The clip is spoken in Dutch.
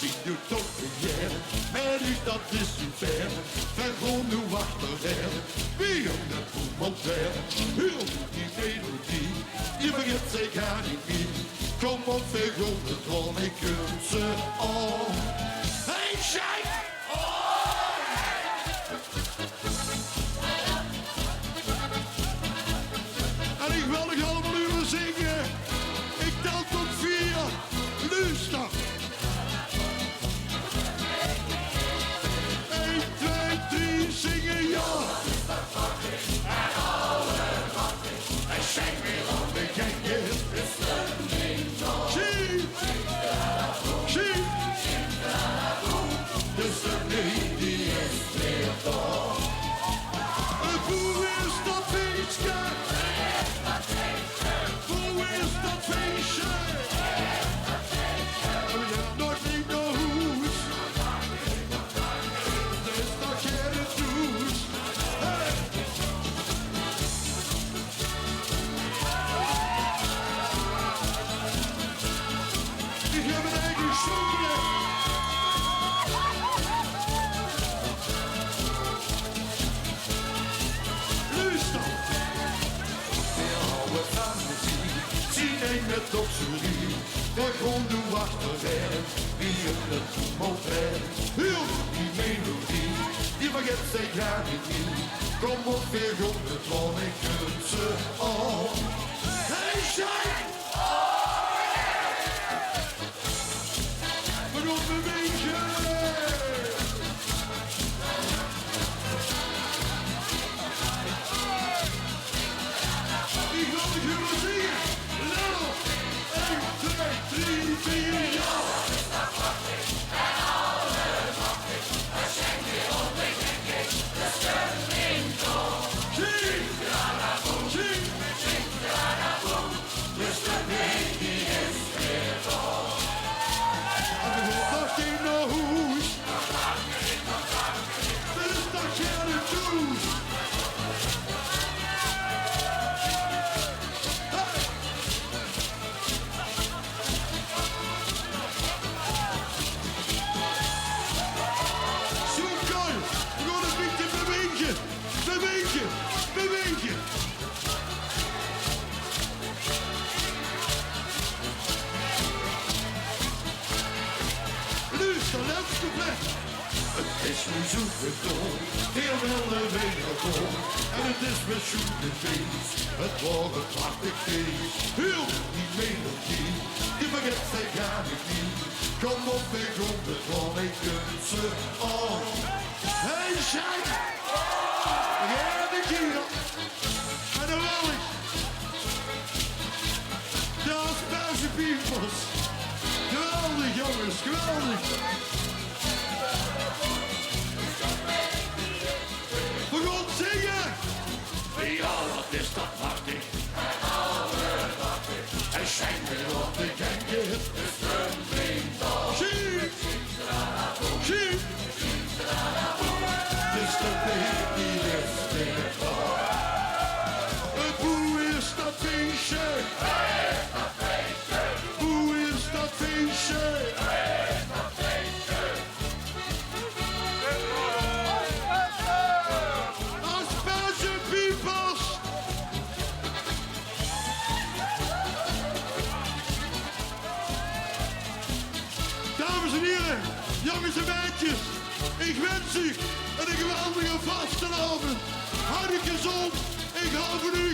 zie nu toch beheer. Maar nu dat is niet ver. Wij gewoon nu achterher. Wie op de boemelter. Heel die melodie. Je vergeet ze gar niet meer. Kom op, vergroot de tron. Ik kun ze al. Hey, shine! En ik wil nog allemaal uren zingen. Ik tel tot 4. Nu stop. 1, 2, 3, zingen ja. En alle wachten. En schenk weer op de gengen. De stemming door. Zie. Zie. De stemming die is weer door. Hoe is dat feestje? Hoe is dat feestje? We hebben nog niet de hoes. Er is nog geen toes. Hey! Ik heb een eigen zongen. Luister. We houden van muziek. Zie ik met doxerie. De grond nu achterher. Wie op de toekomst rijdt. Heel die melodie. Die vergeet zij graag niet. Kom op weer op de tron. Ik kun ze al. Hey, shine! We gaan bewegen! Ik wil het jullie zingen. Let op. 1, 2, 3, 4, ja. Zing. Zing. De stemming die is weer door. En we gaan nog in de hoes. Er is nog geen toes. Zoekkooi, we gaan een beetje bewegen. Bewegen, bewegen. Nu is de laatste plek. Het is nu zoete dol, heel wel de wereldbol. En het is met zoete feest, het wordt een prachtig feest. Heel die melodie, die vergeet zij gar niet. Kom op, ik om de tron, ik kun ze al. Hey, shine! Ja, de kier. En dan wil ik. De Asperge Peoples. Geweldig, jongens, geweldig. We gaan zingen! Ja, wat is dat prachtig. En alle wachten. En schenk weer op de gengen. De stemming door. Zie! Zie! Dus de baby is weer door. Hoe is dat feestje? Hoe is dat feestje? Asperge Peoples! Dames en heren, jongens en meisjes, ik wens u een geweldige vastenavond. Hou je gezond, ik hou van u.